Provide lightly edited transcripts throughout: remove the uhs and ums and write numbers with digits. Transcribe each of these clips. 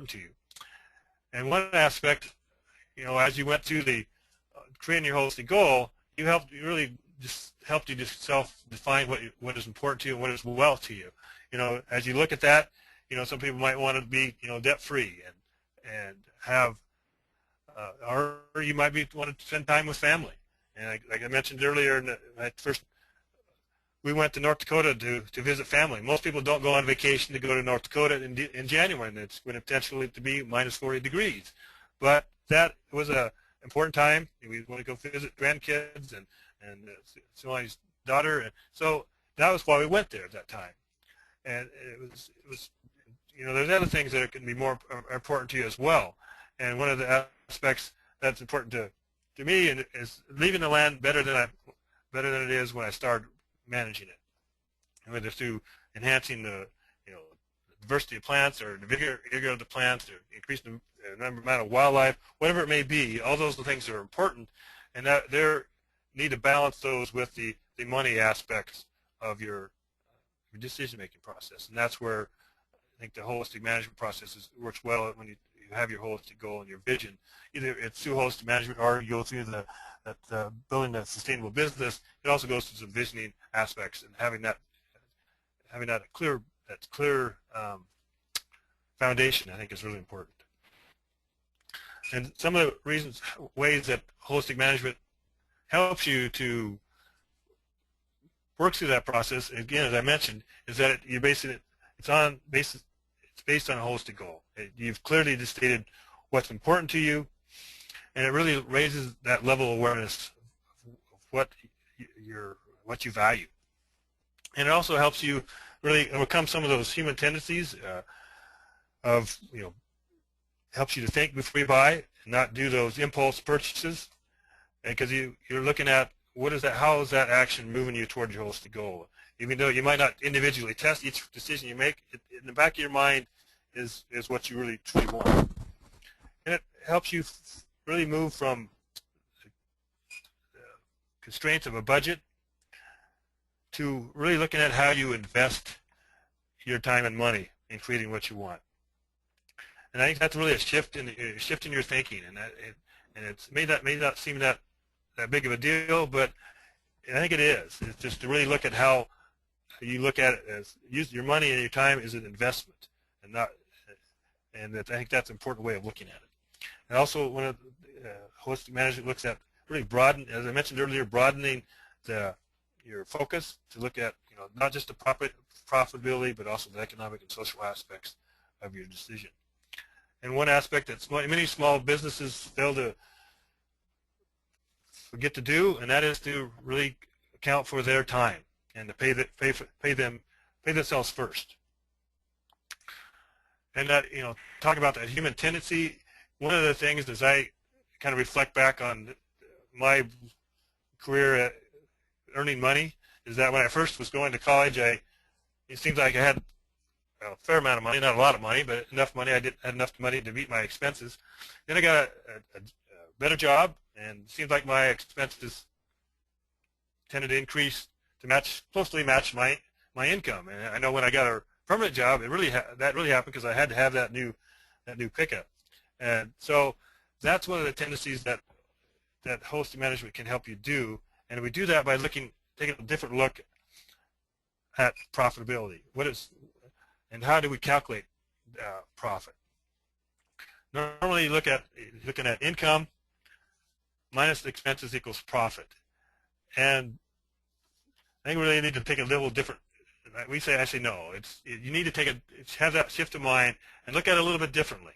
to you. And one aspect, as you went through the creating your holistic goal, you really just helped you just self-define what is important to you and what is wealth to you. As you look at that, some people might want to be, debt-free and have, or you might want to spend time with family. And like I mentioned earlier, we went to North Dakota to visit family. Most people don't go on vacation to go to North Dakota in January, and it's going to potentially to be minus 40 degrees. But that was a important time. We want to go visit grandkids and somebody's daughter, and so that was why we went there at that time. And it was there's other things that can be more important to you as well. And one of the aspects that's important to me is leaving the land better than it is when I started managing it, and whether through enhancing the diversity of plants or the vigor of the plants or increasing the amount of wildlife, whatever it may be. All those things are important, and that they need to balance those with the money aspects of your decision-making process. And that's where I think the holistic management process works well when you have your holistic goal and your vision. Either it's through holistic management or you go through building a sustainable business. It also goes through some visioning aspects, and having that clear foundation, I think, is really important. And some of the ways that holistic management helps you to work through that process, again, as I mentioned, is that it's based on a holistic goal. You've clearly just stated what's important to you, and it really raises that level of awareness of what you value. And it also helps you really overcome some of those human tendencies helps you to think before you buy and not do those impulse purchases, because you're looking at how is that action moving you toward your holistic goal. Even though you might not individually test each decision you make, in the back of your mind is what you really truly want. And it helps you really move from the constraints of a budget to really looking at how you invest your time and money in creating what you want. And I think that's really a shift in your thinking, and it may not seem that big of a deal, but I think it is. It's just to really look at how you look at it as use your money and your time as an investment, and I think that's an important way of looking at it. And also, one of holistic management looks at really as I mentioned earlier, broadening your focus to look at not just the profitability, but also the economic and social aspects of your decision. And one aspect that many small businesses fail to forget to do, and that is to really account for their time and to pay themselves first. And that talking about that human tendency, one of the things as I kind of reflect back on my career at earning money is that when I first was going to college, it seems like I had a fair amount of money, not a lot of money, but enough money. I had enough money to meet my expenses. Then I got a better job, and it seems like my expenses tended to increase to closely match my income. And I know when I got a permanent job, that really happened because I had to have that new pickup. And so that's one of the tendencies that holistic management can help you do. And we do that by taking a different look at profitability. And how do we calculate profit? Normally, looking at income minus expenses equals profit. And I think we really need to take a little different. I say no. You need to have that shift of mind and look at it a little bit differently,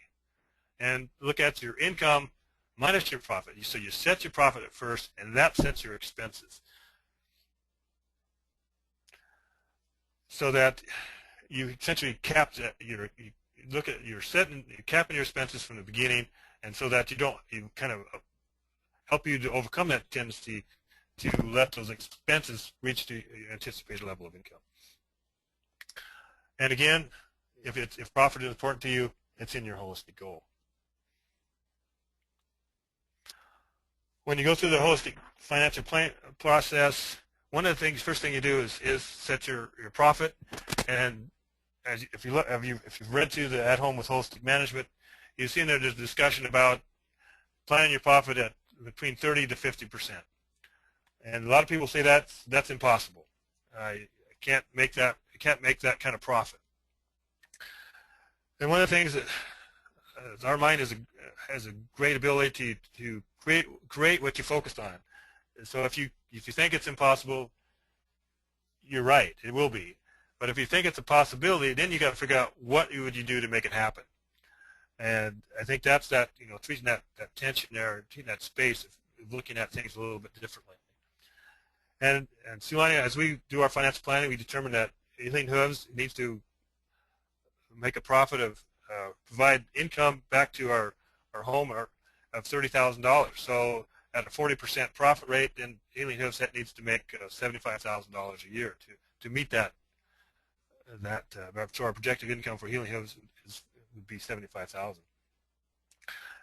and look at your income minus your profit. So you set your profit at first, and that sets your expenses, so that you essentially you're capping your expenses from the beginning, and so that you kind of help you to overcome that tendency to let those expenses reach the anticipated level of income. And again, if profit is important to you, it's in your holistic goal. When you go through the holistic financial plan process, one of the first thing you do is set your profit, and if you've read through the At Home with Holistic Management, you've seen there's a discussion about planning your profit at between 30 to 50%. And a lot of people say that's impossible. I can't make that kind of profit. And one of the things that our mind has a great ability to create what you focused on. So if you think it's impossible, you're right, it will be. But if you think it's a possibility, then you got to figure out what would you do to make it happen. And I think that's treating that tension there, treating that space of looking at things a little bit differently. And Sulani, as we do our financial planning, we determine that Aileen Hooves needs to make a profit of provide income back to our home of $30,000. So at a 40% profit rate, then Aileen Hooves needs to make $75,000 a year to meet that. So our projected income for Healing Hooves would be $75,000.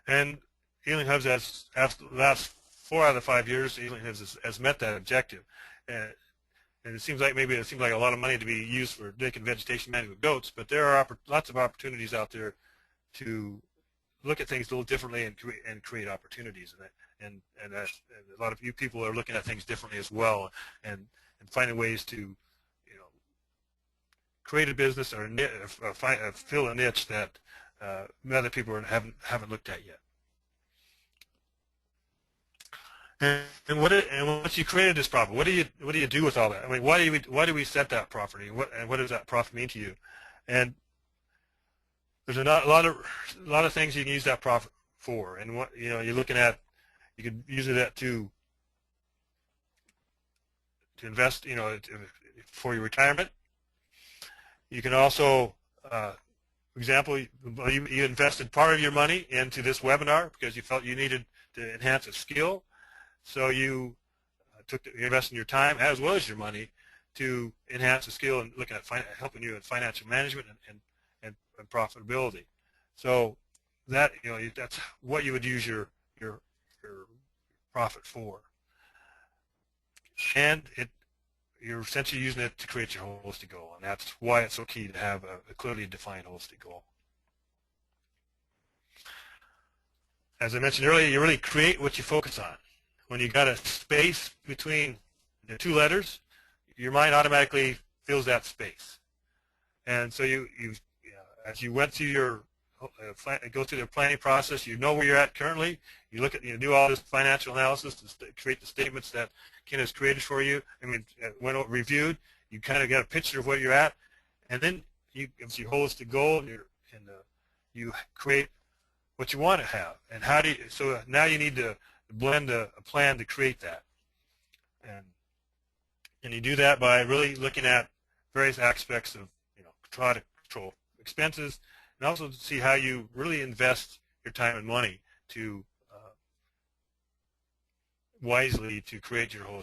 And Healing Hooves has the last 4 out of the 5 years, Healing Hooves has met that objective. And it seems like a lot of money to be used for making vegetation management with goats, but there are lots of opportunities out there to look at things a little differently and create opportunities. And a lot of you people are looking at things differently as well, and finding ways to create a business or fill a niche that other people haven't looked at yet. And once you created this profit, what do you do with all that? I mean, why do we set that property? And what does that profit mean to you? And there's a lot of things you can use that profit for. And what you're looking at, you could use it to invest, for your retirement. You can also, for example, you invested part of your money into this webinar because you felt you needed to enhance a skill. So you invested your time as well as your money to enhance the skill and looking at helping you in financial management and profitability. So that's what you would use your profit for. And you're essentially using it to create your holistic goal, and that's why it's so key to have a clearly defined holistic goal. As I mentioned earlier, you really create what you focus on. When you got a space between the 2 letters, your mind automatically fills that space. And so as you went through your go through the planning process, you know where you're at currently. You do all this financial analysis to create the statements that Ken has created for you. I mean, when reviewed, you kind of get a picture of where you're at, and then it's your holistic goal, and you create what you want to have. And so now you need to blend a plan to create that. And you do that by really looking at various aspects of try to control expenses, and also to see how you really invest your time and money to wisely to create your whole